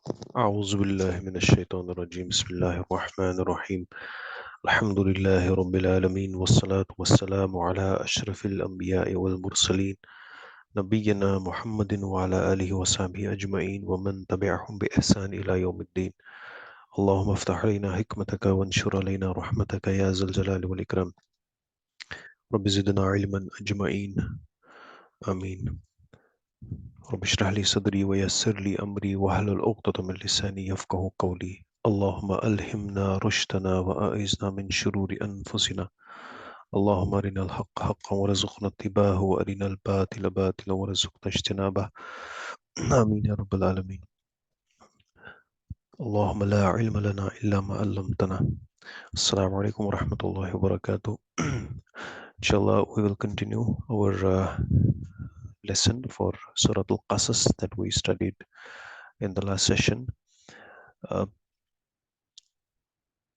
أعوذ بالله من الشيطان الرجيم بسم الله الرحمن الرحيم الحمد لله رب العالمين والصلاة والسلام على أشرف الأنبياء والمرسلين نبينا محمد وعلى آله وصحبه أجمعين ومن تبعهم بإحسان إلى يوم الدين اللهم افتح علينا حكمتك وانشر علينا رحمتك يا ذا الجلال والإكرام رب زدنا علما أجمعين آمين رب اشرح لي صدري ويسر لي أمري واحلل عقدة من لساني يفقه قولي اللهم ألهمنا رشدنا وأعذنا من شرور أنفسنا اللهم أرنا الحق حقا وارزقنا اتباعه وأرنا الباطل باطلا وارزقنا اجتنابه آمين يا رب العالمين اللهم لا علم لنا إلا ما علمتنا السلام عليكم ورحمة الله وبركاته Inshallah, we will continue our lesson for Surah Al-Qasas that we studied in the last session.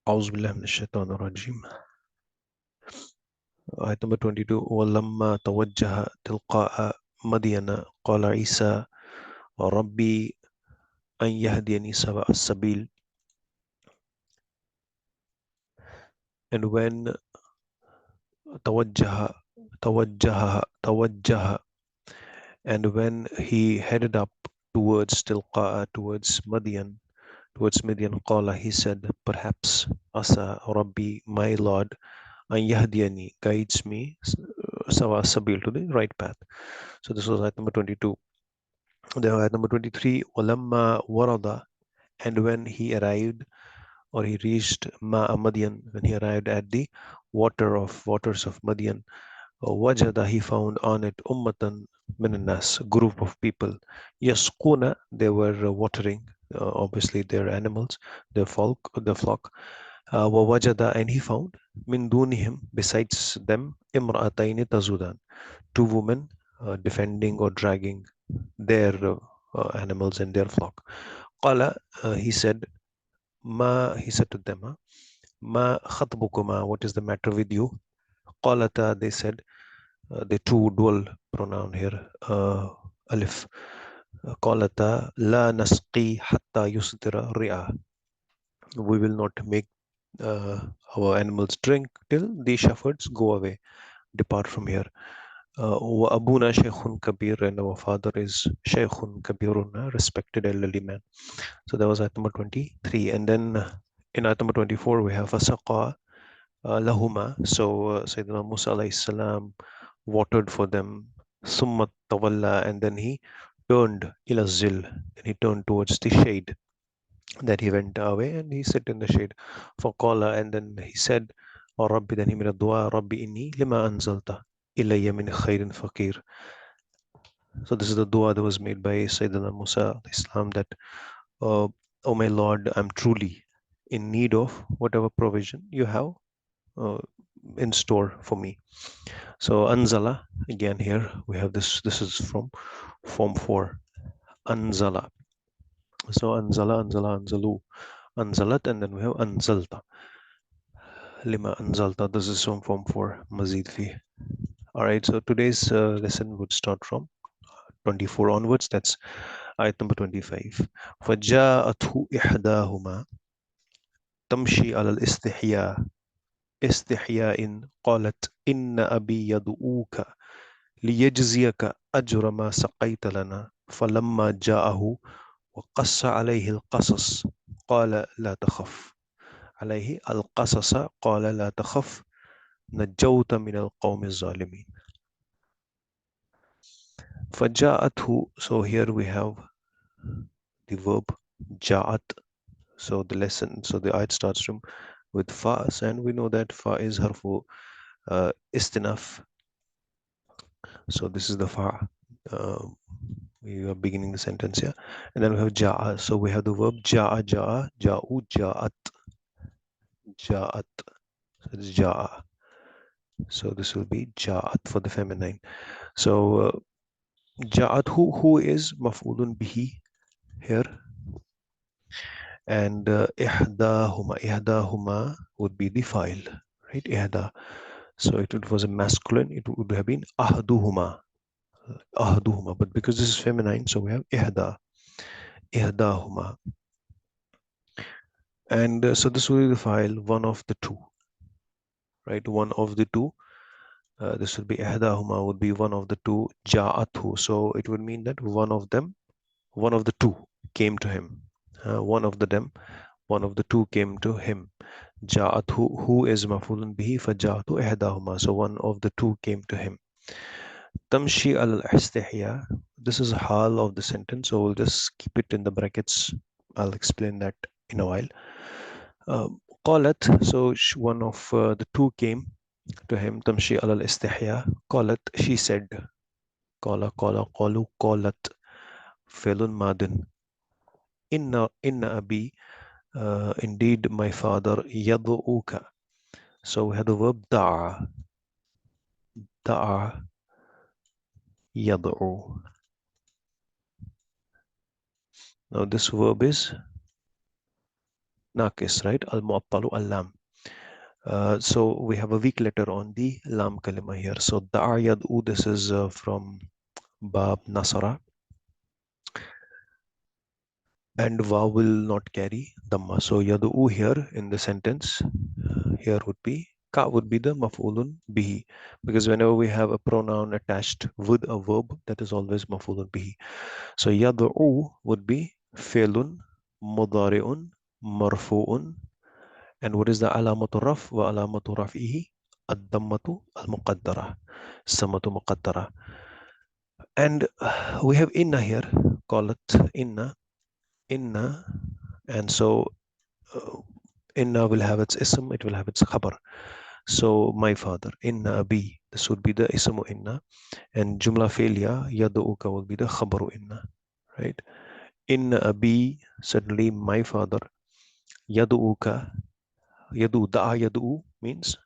أعوذ بالله من الشيطان الرجيم. Ayat number 22. وَلَمَّا تَوَجَّهَ تِلْقَاءَ مَدْيَنَ قَالَ عِيسَى رَبِّي أَنْ يَهْدِيَنِي سَوَاءَ السَّبِيلِ. And when توجه توجه and when he headed up towards Tilqa'a, towards Madian, Qala, he said, perhaps Asa Rabbi, my Lord, An Yahdiyani, guides me Sawa Sabil, to the right path. So this was ayat number 22. Then ayat number 23, Walamma Warada, and when he arrived or he reached Ma'a Madian, when he arrived at the waters of Madian, Wajada, he found on it Ummatan Minanas, group of people. Yasquna, they were watering, obviously their animals, their flock. Wajada, and he found Min Dunihim, besides them, Imra'ataini Tazudan, two women defending or dragging their animals and their flock. Qala, he said to them, Ma khatbukuma, what is the matter with you? Qalata, they said, the two dual pronoun here, alif. Qalata la nasqi hatta yusdira ri'a. We will not make our animals drink till the shepherds go away, depart from here. Wa abuna shaykhun kabir, and our father is shaykhun kabirun, a respected elderly man. So that was ayat number 23. And then in ayat number 24, we have fasaqa lahuma. So Sayyidina Musa alayhi salam watered for them. Summa tawalla, and then he turned ila zil, and he turned towards the shade. That he went away and he sat in the shade. Faqala, and then he said, "O Rabbi," then he made a dua, Rabbi inni lima anzalta ilayya min khairin faqir. So this is the dua that was made by Sayyidina Musa Islam, that, oh my Lord, I'm truly in need of whatever provision you have uh, in store for me. So anzala, again here we have this is from form 4, anzala. So anzalu, anzalat, and then we have anzalta, lima anzalta. This is from form 4, mazid fi. All right, so today's lesson would start from 24 onwards. That's ayat number 25. فَجَاءَتْهُ إِحْدَاهُمَا تَمْشِي عَلَى استحياء قالت إن أبي يدعوك ليجزيك أجر ما سقيت لنا فلما جاءه وقص عليه القصص قال لا تخف عليه القصص قال لا تخف نجوت من القوم الظالمين. فجاءته, so here we have the verb جاءت. So the ayat starts from with fa, and we know that fa is harfu istinaf. So this is the fa. We are beginning the sentence here, and then we have ja'a. So we have the verb ja'a, ja'u, ja'at. So it's ja'a. So this will be ja'at for the feminine. So ja'at, who is maf'ulun bihi here, and ihdahuma would be the file, right? Ihda. So it was a masculine, it would have been ahduhuma, but because this is feminine, so we have ihdahuma. And so this will be the file, one of the two, right? One of the two. This would be ihdahuma would be one of the two. Ja'athu. So it would mean that one of them, one of the two came to him. One of the them, one of the two came to him. Ja'athu, who is mafulun bihi, faja'atu ihdahuma. So one of the two came to him. Tamshi al istihya. This is a hal of the sentence, so we'll just keep it in the brackets. I'll explain that in a while. Qalat, so one of the two came to him. Tamshi al istihya. Qalat, she said. Qala, qalu, qalat. Felun madin. Inna abi. Indeed, my father. Yad'uka. So we have the verb da'a. Da'a. Yad'u. Now this verb is nakis, right? Al-mu'attalu al-lam. So we have a weak letter on the lam kalima here. So da'a yad'u, this is from Bab Nasara. And wa will not carry dhamma. So yad'u here in the sentence, here would be, ka would be the maf'ulun bihi. Because whenever we have a pronoun attached with a verb, that is always maf'ulun bihi. So yad'u would be fi'lun, mudari'un, marfu'un. And what is the alamatu raf? Wa alamatu raf'ihi ad-dammatu al-muqaddara. Samatu muqaddara. And we have inna here. Call it inna. Inna. And so inna will have its ism, it will have its khabar. So my father, inna abi, this would be the ismu inna. And jumla failure, yadu'uka will be the khabaru inna. Right? Inna abi, certainly my father. Yadu'uka, yadu, da'a yadu'u means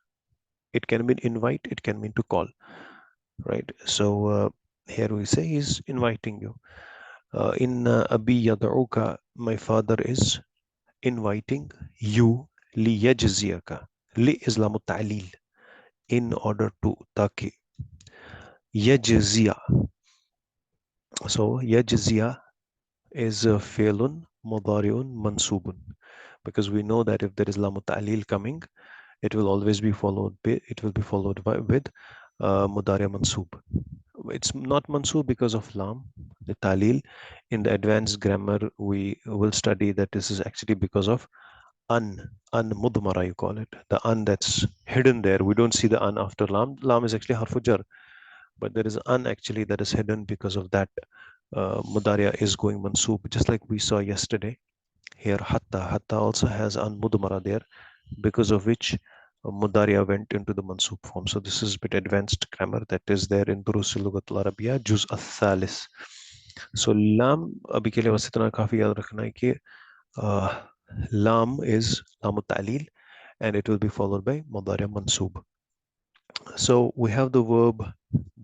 it can mean invite, it can mean to call. Right? So here we say he's inviting you. Inna abi yadu'uka, my father is inviting you liyajziyaka. Li is lamu ta'lil, in order to, taki. Yajziya. So yajziya is fi'lun mudari'un mansubun, because we know that if there is lamu ta'lil coming, it will always be followed by, it will be followed by with mudari mansub. It's not mansub because of lam, the ta'lil. In the advanced grammar, we will study that this is actually because of an mudmara, you call it, the an that's hidden there. We don't see the an after lam. Lam is actually harfu jar, but there is an actually that is hidden. Because of that, mudaria is going mansub, just like we saw yesterday. Here hatta also has an mudmara there, because of which mudaria went into the mansub form. So this is a bit advanced grammar that is there in Durusul Lughat al-Arabiyya juz al-thalis. So lam abhi ke liye bas itna kafi yaad rakhna hai ki lam is lam ta'lil, and it will be followed by mudari mansub. So we have the verb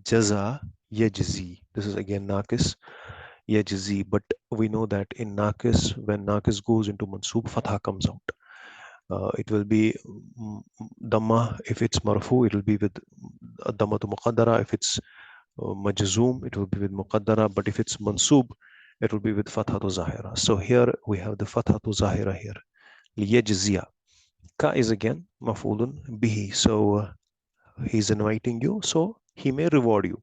jaza yajzi. This is again nakis yajzi, but we know that in nakis, when nakis goes into mansub, fatha comes out. It will be dhamma if it's marfu, it will be with dhamma to muqaddara. If it's majzoom, it will be with muqaddara. But if it's mansub, it will be with fatha to zahira. So here we have the fatha to zahira here. Liyajziya. Ka is again maf'ulun bihi. So he's inviting you, so he may reward you.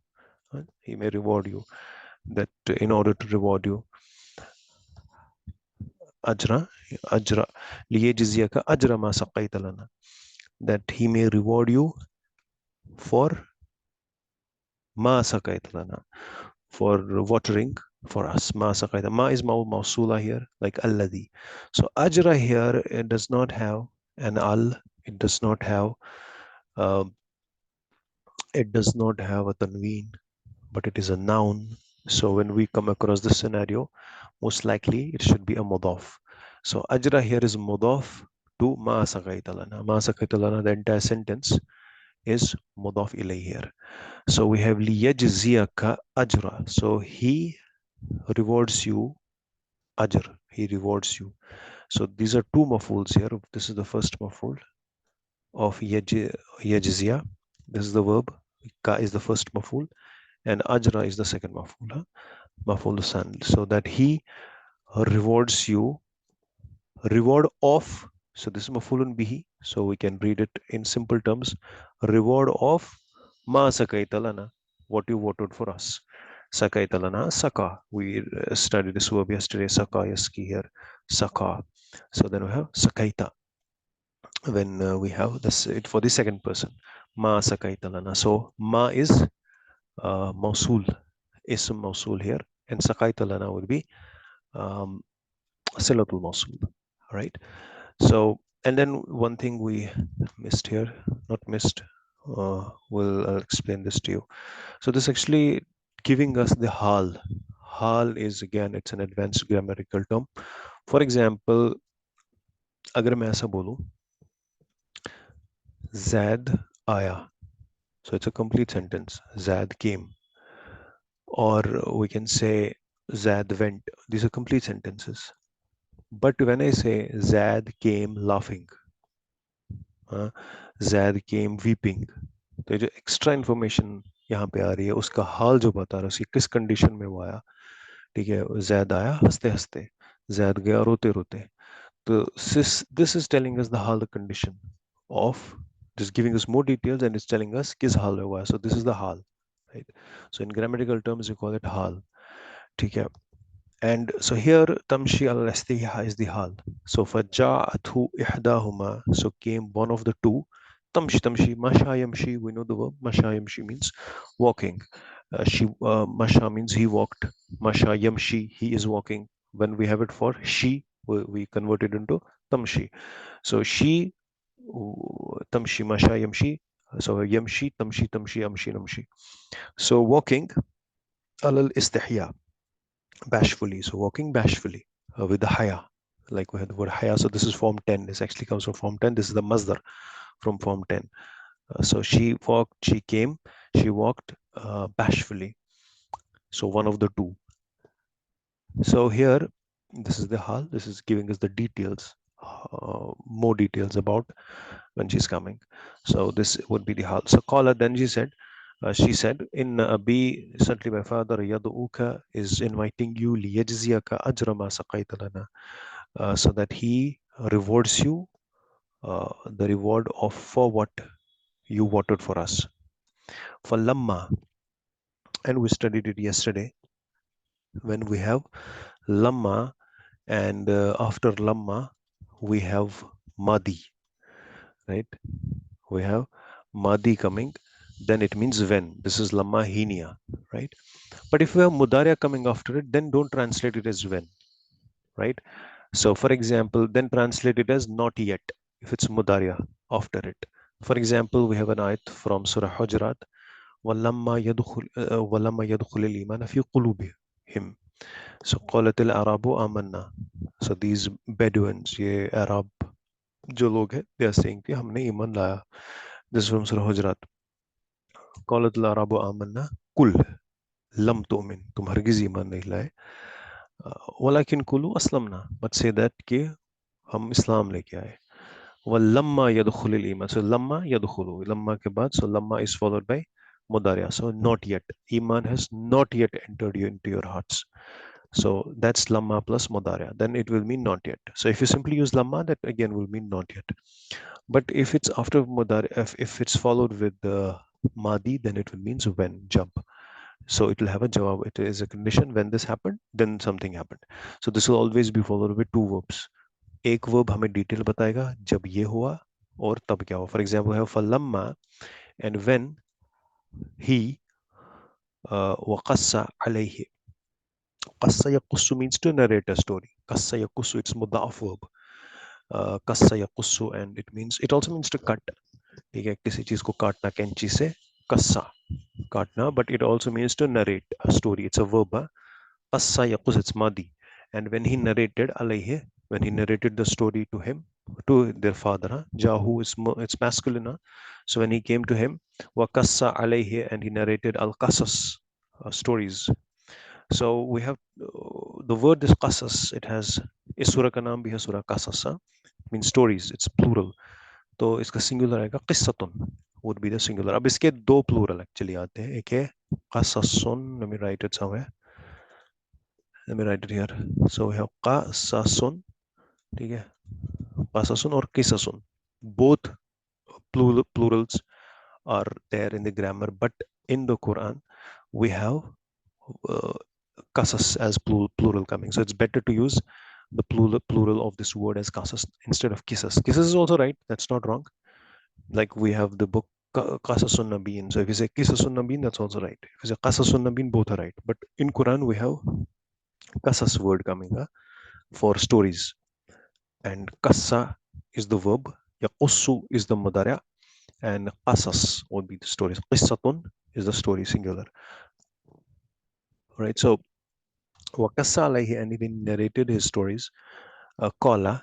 He may reward you. That in order to reward you, ajra, liyajziyaka ajra ma saqaita lana. That he may reward you for ma saqaita lana, for watering for us. Ma saqaita. Ma is mausula here, like alladhi. So ajra here, it does not have an al. It does not have. It does not have a tanween, but it is a noun. So when we come across this scenario, most likely it should be a mudaf. So ajra here is mudaf to ma saqaita lana. Ma saqaita lana, the entire sentence is mudaf ilay here. So we have liyajziyaka ajra. So he rewards you ajr. He rewards you. So these are two mafuls here. This is the first maful of yajziya. This is the verb. Ka is the first maful, and ajra is the second maful. Maful san. So that he rewards you Reward of, so this is mafulun bihi, so we can read it in simple terms. Reward of ma sakaitalana, what you voted for us. Sakaitalana, saka. We studied this verb yesterday, saka yaski here, saka. So then we have sakaita when we have this it for the second person. Ma sakaitalana. So ma is mausul, ism mausul here, and sakaitalana would be um, silatul mausul, right? So, and then one thing we missed here, not missed, I'll explain this to you. So this actually giving us the hal. Hal is again, it's an advanced grammatical term. For example, अगर मैं ऐसा बोलूं, Zad आया, so it's a complete sentence. Zad came, or we can say Zad went. These are complete sentences. But when I say Zad came laughing, Zad came weeping, तो ये जो extra information यहाँ पे आ रही है उसका हाल जो बता रहा है उसकी किस कंडीशन में वो आया, ठीक है, जैद आया हंसते हंसते, जैद गया रोते रोते, तो this is telling us the hal, the condition of, just giving us more details and it's telling us किस हाल में हुआ है, so this is the hal, right? So in grammatical terms we call it hal, ठीक है. And so here tamshi al istiha is the hal. So faja'athu ihdahuma, so came one of the two. Tamshi masha yamshi, we know the verb masha yamshi means walking. She masha means he walked. Masha yamshi, he is walking. When we have it for she, we convert it into tamshi. So she tamshi masha yamshi. So yamshi tamshi amshi namshi. So walking alal istihya, bashfully. So walking bashfully with the haya, like we had the word haya. So this is form 10. This actually comes from form 10. This is the masdar from form 10. So she walked, she came, she walked bashfully. So one of the two. So here, this is the hal. This is giving us the details, more details about when she's coming. So this would be the hal. So Qala, then she said, in Abi, certainly my father, Yadu'uka, is inviting you, liyajziyaka ajra ma saqaita lana, so that he rewards you the reward of for what you watered for us. For lamma, and we studied it yesterday, when we have lamma, and after lamma, we have madi, right? We have madi coming, then it means when. This is lamma hinia, right? But if we have mudaria coming after it, then don't translate it as when, right? So for example, then translate it as not yet if it's mudaria after it. For example, we have an ayat from Surah Hujurat, وَلَمَّا يَدْخُلِ الْإِيمَانَ فِي قُلُوبِهِمْ. So قَالَتِ الْأَعْرَابُ آمَنَّا. So these Bedouins, ये Arab जो लोग हैं, they are saying कि हमने ईमान लाया. This is from Surah Hujurat. قَالَتِ الْأَعْرَابُ آمَنَّا कुल lump Tumin, तुम हरगिज ईमान नहीं लाए. वलाकिन कुलू असलमना, but say that कि हम इस्लाम लेके आए. वल्लम्मा यदखुलुल ईमान, so lamma yadkhulu, lamma के बाद, so lamma is followed by mudaria, so not yet, iman has not yet entered you into your hearts. So that's lamma plus mudaria, then it will mean not yet. So if you simply use lamma, that again will mean not yet. But if it's after mudaria, if it's followed with the madi, then it will means when, jump. So it will have a jawab. It is a condition when this happened, then something happened. So this will always be followed with two verbs. एक verb हमें detail बताएगा जब ये हुआ और तब क्या हुआ. फॉर एग्जाम्पल है फलम्मा एंड व्हेन ही वक़स्सा अलैहि. क़स्सा यक़ुस्सु means to narrate a story. क़स्सा यक़ुस्सु, it's मुदाफ verb. क़स्सा यक़ुस्सु, and it means, it also means to cut. ठीक है, किसी चीज को काटना कैंची से, कस्सा, काटना, but it also means to narrate a story. It's a verb. Qassa yaqus, it's madi. And when he narrated alayhi, when he narrated the story to him, to their father, Jahu is it's masculine. So when he came to him, wa qassa alayhi, and he narrated al qasas, stories. So we have the word is qasas. It has इस सूरह का नाम भी है सूरह qasas, means stories. It's plural. तो इसका singular आएगा क़िस्सतुन, would be the singular. अब इसके दो प्लूरल एक्चुअली आते हैं. एक है क़ससुन, let me write it somewhere. Let me write it here. So we have qasasun ठीक है, qasasun or qisasun, both plurals are there in the grammar, but in the Quran we have uh, qasas as plural coming, so it's better to use the plural of this word as qasas instead of qisas. Qisas is also right, that's not wrong. Like we have the book Qasasun Nabeen. So if you say Qisasun Nabeen, that's also right. If you say Qasasun Nabeen, both are right. But in Quran, we have Qasas word coming for stories. And Qassa is the verb. Yaqussu is the mudara. And Qasas would be the stories. Qissatun is the story singular. Right. So Waqassa alayhi, and he narrated his stories. Qala.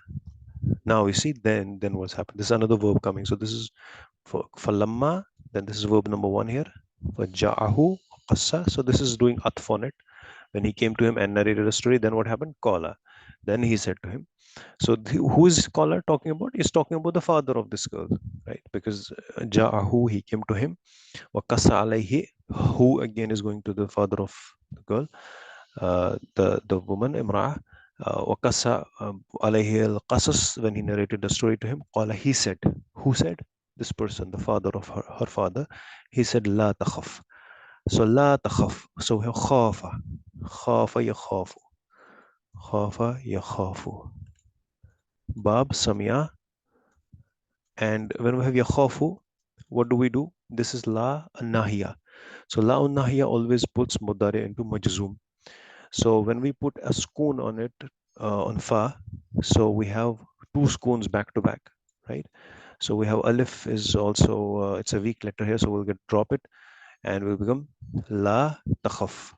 Now we see then what's happened. This is another verb coming. So this is for falamma, then this is verb number one here. For ja'ahu qassa. So this is doing atf on it. When he came to him and narrated a story, then what happened? Qala. Then he said to him. So who is Qala talking about? He's talking about the father of this girl, right? Because ja'ahu, he came to him. Wa qassa alayhi, who again is going to the father of the girl, the woman Imra'ah. Wakasa alayhi al-qasas, when he narrated the story to him, qala, he said. Who said? This person, the father of her father. He said, la takhaf. So la takhaf. So khafa. Khafa yakhafu. Khafa yakhafu. Bab samia. And when we have yakhafu, what do we do? This is la nahiya. So la nahiya always puts mudare into majzoom. So when we put a spoon on it, on fa, so we have two scones back to back, right? So we have alif is also, it's a weak letter here, so we'll get drop it and will become la takhaf,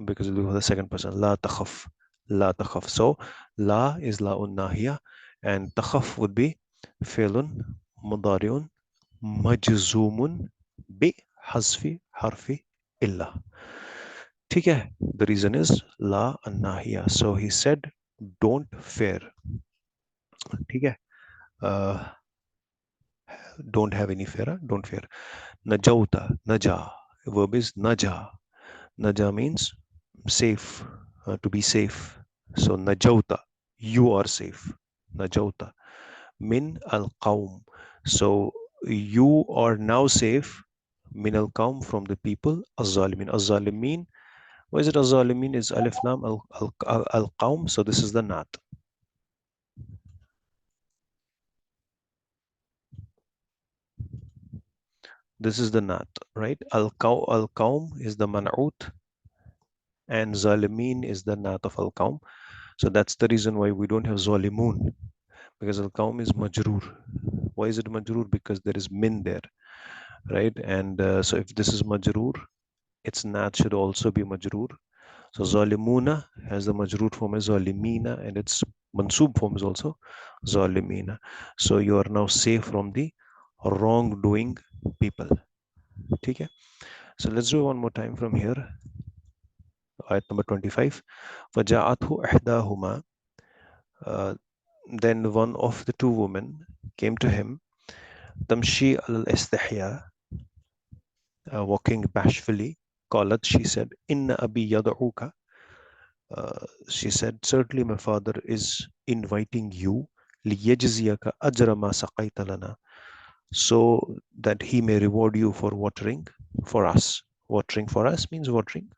because it will be the second person, la takhaf, la takhaf. So la is la nahiya and takhaf would be fi'lun mudari'un majzumun bi hasfi harfi illa. ठीक है, the reason is la nahiya. So he said, don't fear. ठीक है, uh, don't have any fear, don't fear. Najauta, naja, verb is naja. Naja means safe, to be safe. So najauta, you are safe. Najauta min al qaum, so you are now safe. Min al qaum, from the people. Az-zalimin, az-zalimin. What is it? Az-zalimin is alif lam al qaum. So this is the nat. This is the nat, right? Al qaum is the man'ut, and zalimin is the nat of al qaum. So that's the reason why we don't have zalimun, because al qaum is majroor. Why is it majroor? Because there is min there, right? And so if this is majroor, its nat should also be majroor. So zalimuna has the majroor form as zalimina, and its mansub form is also zalimina. So you are now safe from the wrongdoing people. Okay. So let's do one more time from here. Ayat number 25. فَجَاءَتْهُ إِحْدَاهُمَا. Then one of the two women came to him. تَمْشِي عَلَى الْإِسْتِحْيَاءِ, walking bashfully. قالت, she said, إِنَّ أَبِي يَدْعُوكَ. She said, certainly my father is inviting you. لِيَجْزِيَكَ أَجْرَ مَا سَقَيْتَ لَنَا, so that he may reward you for watering for us. Watering for us means watering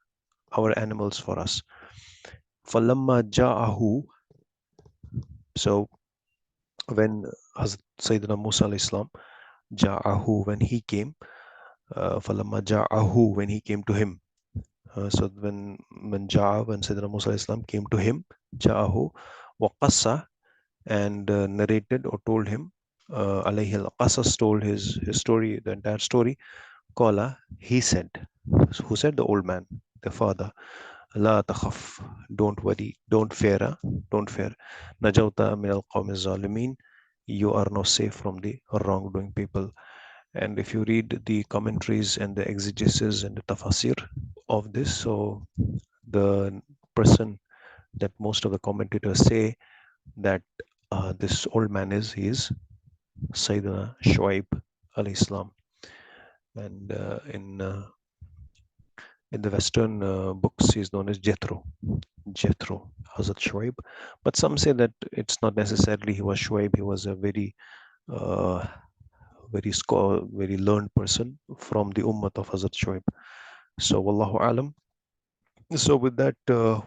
our animals for us. فَلَمَّا جَاءَهُ. So when Sayyidina Musa alayhi salam, ja'ahu, when he came, falamma ja'ahu, when he came to him. So when Sayyidina Musa alayhi salam came to him, ja'ahu, waqassa, and narrated or told him, alayhi al-qasas, told his story, the entire story. Qala, he said. So who said? The old man, the father. La takhaf, don't worry, don't fear, don't fear. Najauta min al-qawm zalimin, you are now safe from the wrongdoing people. And if you read the commentaries and the exegesis and the tafsir of this, so the person that most of the commentators say that this old man he is Sayyidina Shuaib alayhi salam. And in the Western books, he is known as Jethro. Jethro Hazrat Shoaib. But some say that it's not necessarily he was Shoaib, he was a uh, very learned person from the ummah of Hazrat Shoaib. So, Wallahu alam. So, with that,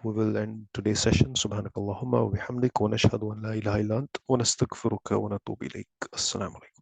we will end today's session. Subhanakallahumma wa bihamdik wa nashhadu an la ilaha illa ant wa nastaghfiruka wa natubu ilayk. Assalamu alaikum.